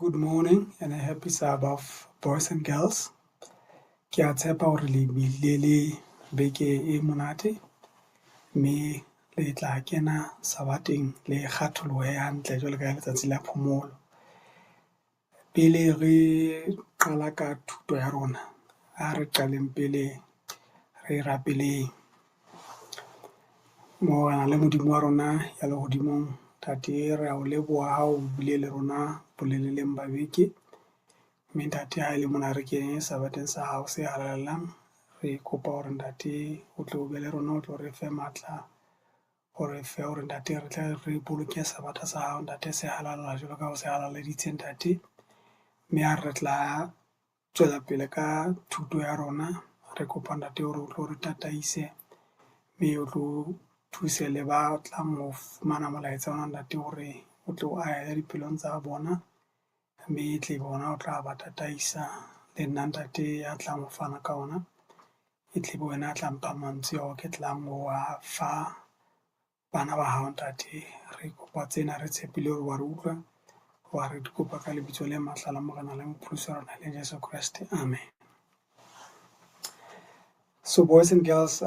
Good morning and a happy Sabbath, boys and girls. Ke a tshepa hore le bile le beke e monate mme le tla kena Sabateng le kgatholohe hantle jwalo ka letsatsi la phomolo. Pele re qala ka thuto ya rona, ha re qaleng pele re rapeleng. Moana le Modimo wa rona ya lehodimong, Tate re a o leboha ha o bile le rona boleleleng ba beke. Mme ntate ha ele mona re kene Sabateng sa hao se halalang, re kopa hore ntate o tlo be le rona, o tlo re fe matla, o re fe hore ntate re tle re boloke Sabata sa hao ntate se halala jwalo ka ha o se halaleditse ntate. Mme ha re tla tswela pele ka thuto ya rona, re kopa ntate hore o tlo re tataise, mme o tlo thuse le ba tlang ho fumana molaetsa ona ntate hore o tlo aya diphelong tsa bona. Mme e tle bona o tla ba tataisa le nna ntate ya tlang ho fana ka ona. E tle be wena a tla mpha mantswe ao ke tlang ho a fa bana ba hao ntate. Re kopa tsena re tshepile hore wa re utlwa, wa re di kopa ka lebitso le matla la Morena le Mopholosi wa rona le Jesu Kreste. Amen. So boys and girls,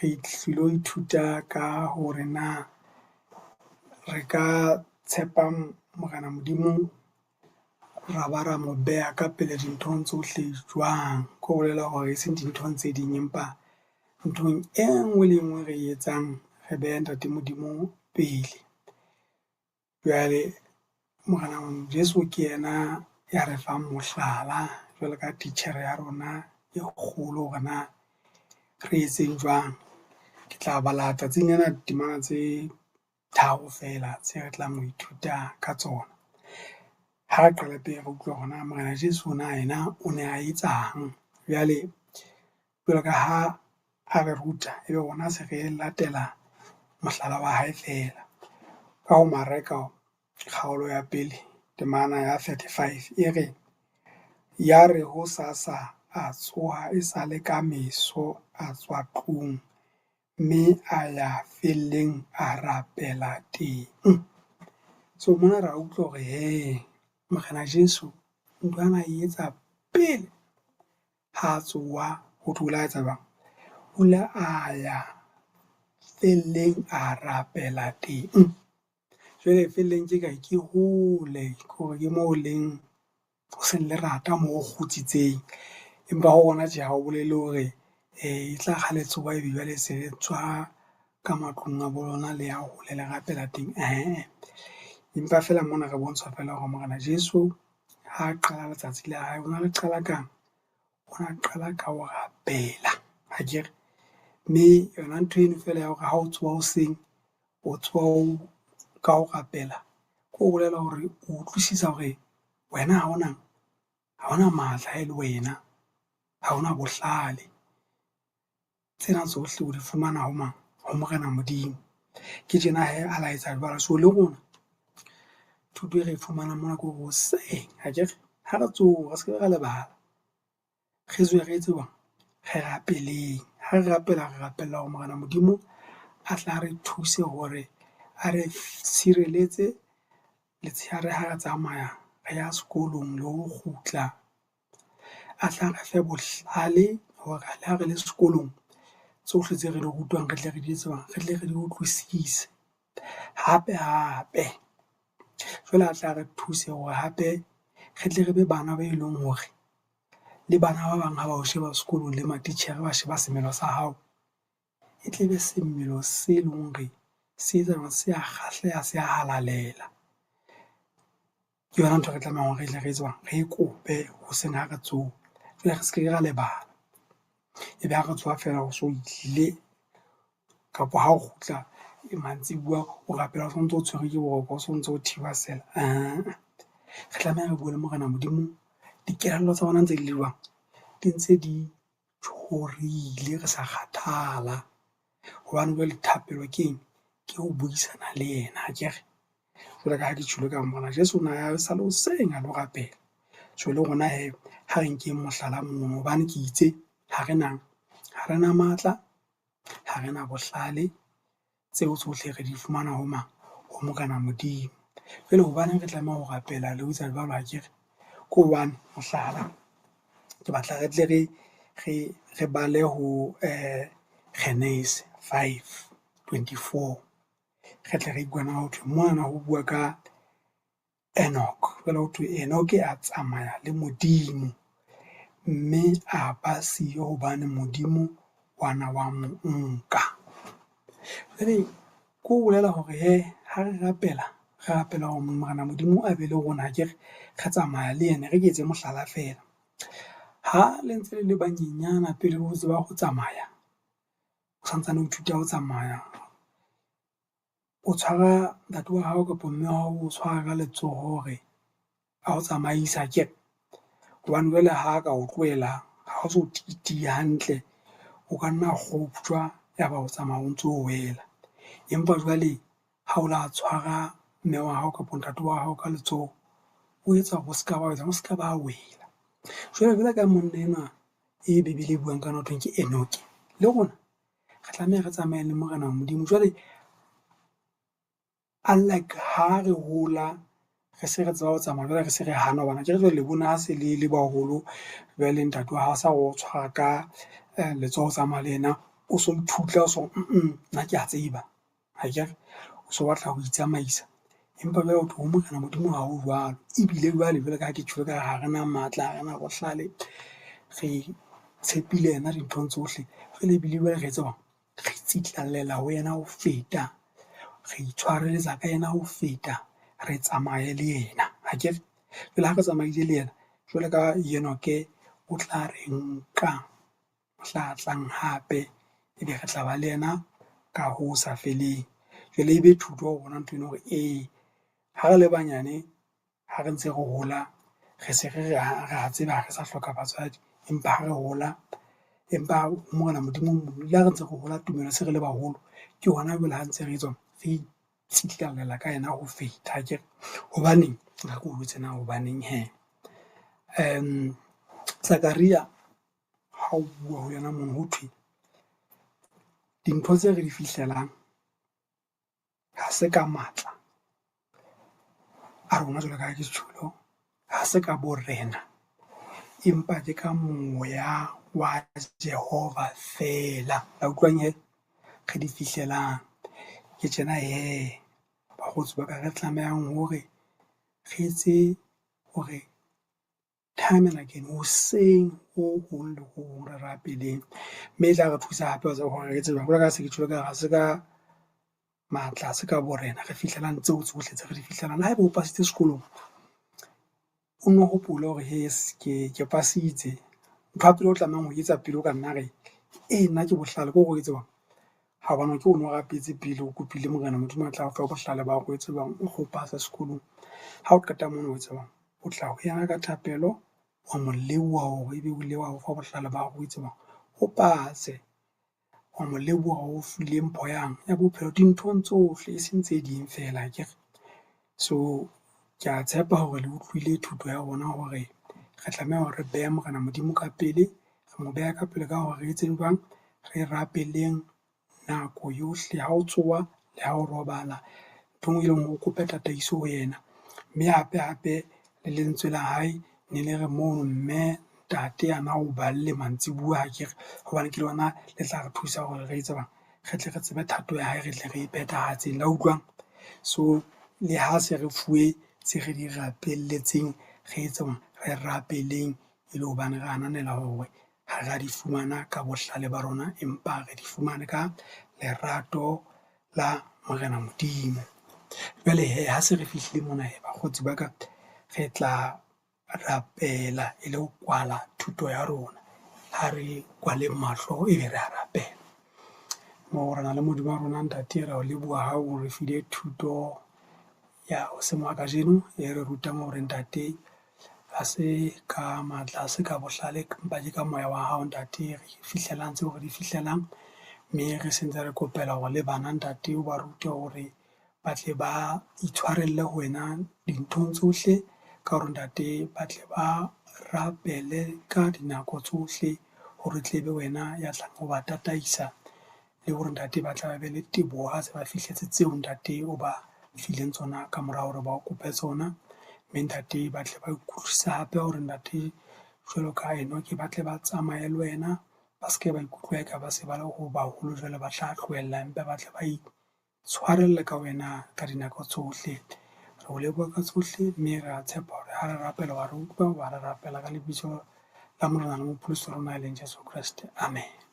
re tlilo ithuta ka hore na re ka tshepa Morena Modimo ra ba ra mo beha ka pele dinthong tsohle jwang. Ko bolela hore e seng dinthong tse ding, empa nthong e nngwe le nngwe re etsang re beha ntate Modimo pele. Jwale Morena Jesu ke yena ya re fang mohlala jwalo ka titjhere ya rona e kgolo hore na re etseng jwang. Ke tla bala tsatsing ena temana tse tharo fela tse re tlang ho ithuta ka tsona. Ha re qala pele re utlwe hore na Morena Jesu na yena o ne a etsang. Jwale jwalo ka ha a re ruta, ebe rona se re latela mohlala wa hae fela. Ka ho Mareka kgaolo ya pele temana ya 35 e re, ya re ho sasa a tsoha e sale ka meso a tswa tlung, mme a ya felleng a rapela teng. So mona ra utlwa hore Morena Jesu nthwana e etsa pele ha tsoha ho thula etsa bang, o ile a ya felleng a rapela teng. Jwale felleng ke kae? Ke hole, hore ke moo leng ho seng lerata moo o kgutsitseng. Empa ho rona tje ha o bolele hore e tla ga le tsoha ebe jwale se le tswa ka matlung a bo lona le ya hole le rapela teng. Empa fela mona re bontshwa fela hore Morena Jesu ha qala letsatsi la hae, ona le qala kang? Ona qala ka ho rapela, akere? Mme yona ntho eno fela ya hore ha o tsoha hoseng, o tsoha ka ho rapela, ke ho bolela hore o utlwisisa hore wena ha ona matla e le wena, ha ona bohlale. Tsena tsohle o di fumana ho mang? Ho Morena Modimo. Ke tjena hee a laetsa jwalo. So le rona thuto e re e fumanang mona ke hore hoseng, akere? Ha re tsoha, re se ke ra lebala, re tswe re etse bang? Re rapeleng. Ha re rapela, re rapella hore Morena Modimo a tla re thuse hore a re tshireletse letshehare ha re tsamaya re ya sekolong le ho kgutla. A tla re fe bohlale hore le ha re le sekolong, tsohle tse re di rutwang re tle re di etse bang? Re tle re di utlwisise. Hape jwale a tla re thuse hore hape re tle re be bana ba eleng hore le bana ba bang ha ba o sheba sekolong le matitjhere ba sheba semelo sa hao, e tle be semelo se leng hore se etsa hore se a kgahleha, se a halalela. Ke yona ntho re tlamehang hore re tle re etse bang? Re e kope hoseng ha re tsoha. Jwale re se ke ra lebala. Ebe ha re tsoha fela o so itlile, kapo ha o kgutla mantsibua o rapela o sontso o tshwerwe ke boroko, o sontso o thiba sela. Re tlameha re bue le Morena Modimo, dikelello tsa rona ntse di le jwang? Di ntse di tjhorile, re sa kgathala. Hobane jwale thapelo ke eng? Ke ho buisana le yena, akere? Jwale ka ha ke tjholo ka Morena Jesu na ya sale hoseng a lo rapela. So le rona hee ha re nkeng mohlala mono, hobane ke itse ha rena matla, ha rena bohlale. Tseo tsohle re di fumana ho mang? Ho Morena Modimo. Jwale hobaneng re tlameha ho rapela le ho etsa jwalo akere? Ke hobane mohlala, ke batla re tle re bale ho Genesis 5:24. Re tle re utlwana hothwe mona ho bua ka Enoch. Jwale hothwe Enoch a tsamaya le Modimo, mme a ba siyo hobane Modimo wana wa mo nka. Jwale ke ho bolela hore ha re rapela hore Morena Modimo a be le rona akere re tsamaya le yena. Re ke etse mohlala feela, ha le ntse le le banyenyana pele o tseba ho tsamaya, o santsane o ithuta ho tsamaya, o tshwara ntate wa hao kapa mme wa hao o tshwara ka letsoho hore a o tsamaisa akere. Hobane jwale ha ka o tlohela, ha o so titie hantle, o ka nna kgotjwa yaba o tsamaya o ntso o wela. Empa jwale ha o la tshwara mme wa hao kapa ntate wa hao ka letsoho, o etsa hore o ska ba wela. Jwale ka monna enwa e Bebele e buang ka hothweng ke Enoch, le rona re tlameha re tsamaye le Morena Modimo. Jwale unlike ha re hola, re se re tseba ho tsamaya, jwale re se re hana hobane akere jwale le bona ha se le baholo, jwale ntate wa hao sa o tshwara ka letsoho o tsamaya le yena, o so ithutla o so nna ke a tseba akere, o so batla ho itsamaisa. Empa jwale hothwe ho Morena Modimo ha ho jwalo, ebile jwale ka ha ke tjholo ka ha rena matla, ha rena bohlale, re tshepile yena dinthong tsohle. Jwale ebile jwale re etse jwang? Re tsitlallela ho yena ho feta, re itshwareletsa ka yena ho feta, re tsamaye le yena akere. Jwale ha re tsamaile le yena, jwale ka Enoke o tla re nka mohla a tlang hape, ebe re tla ba le yena ka ho sa feleng. Jwale ebe thuto ho rona ntho eno hore ha re le banyane, ha re ntse re hola, re se re a tseba ha re sa hloka batswadi, empa ha re hola, empa ho Morena Modimo le ha re ntse re hola tumelo se re le baholo, ke hona jwale ha ntse re etswa re itsitlallela ka yena ho feta akere. Hobaneng? Nka ke o jwetse na hobaneng hee. Zakaria ha o bua ho yena mono hothwe dintho tse re di fihlelang ha se ka matla a rona jwalo ka ha ke setjholo, ha se ka borena, empa ke ka moya wa Jehova feela. La utlwang hee? Re di fihlelang ke tjena hee bakgotsi ba ka, re tlamehang hore re etse hore time and again, hoseng ho hong le ho hong re rapeleng, mme e tla re thusa hape hore re tsebe jwalo ka ha se ke tjholo ka ha se ka matla, ha se ka borena re fihlelang tseo tsohle tse re di fihlelang. Le haeba o pasitse sekolong, o nno hopole hore yes ke pasitse. Ntho ya pele o tlamehang ho etsa pele o ka nna re nna ke bohlale, ke hore o etse jwang? Ha hobane ke ono rapetse pele o kopile Morena Modimo a tla o fa bohlale ba hore o etse jwang, o go pasa sekolong. Ha o qeta mono o etse jwang? O tla ho yena ka thapelo, wa mo leboha hore ebe o ile wa o fa bohlale ba hore o etse jwang, o pase. Wa mo leboha o file mpho ya bophelo dinthong tsohle, eseng tse ding feela akere. So ke a tshepa hore le utlwile thuto ya rona hore re tlameha hore re behe Morena Modimo ka pele, re mo beha ka pele ka hore re etseng jwang? Re rapeleng nako yohle, ha o tsoha le ha o robala, nthwe nngwe e leng hore o kope tataiso ho yena. Mme hape le lentswe la hae ne le re mono mme ntate ana o balle mantsibua akere, hobane ke lona le tla re thusa hore re etse jwang? Re tle re tsebe thato ya hae, re tle re e phethahatseng. La utlwang? So le ha se re fuwe tse re di rapelletseng, re etse jwang? Re rapeleng e le hobane re ananela hore ha ra di fumana ka bohlale ba rona, empa re di fumane ka lerato la Morena Modimo. Jwale hee, ha se re fihlile mona hee bakgotsi ba ka, re tla rapela e le ho kwala thuto ya rona. Ha re kwaleng mahlo ebe re a rapela. Moo re na le Modimo wa rona ntate, re a o leboha ha o re file thuto ya hoseng wa kajeno e re rutang hore ntate ha se ka matla, ha se ka bohlale, empa ke ka moya wa hao ntate re fihlelang tseo re di fihlelang. Mme re sentse re kopela hore le bana ntate o ba rute hore ba tle ba itshwarelle ho wena dinthong tsohle, ka hore ntate ba tle ba rapele ka dinako tsohle hore tle be wena ya tlang ho ba tataisa, le hore ntate ba tla ba be le teboho ha se ba fihletse tseo ntate o ba fileng tsona ka mora hore ba o kope tsona. Mme ntate ba tle ba ikutlwisa hape hore ntate jwalo ka enwa ke batle ba tsamaye le wena, ba se ke ba ikutlwa eka ba se ba le ho baholo jwale ba tla tlohella, empa ba tle ba itshwarelle ka wena ka dinako tsohle. Re o leboha ka tsohle, mme re a tshepa hore ha re rapela wa re utlwa, wa re rapela ka lebitso la Morena le Mopholisi wa rona e leng Jesu Kreste. Amen.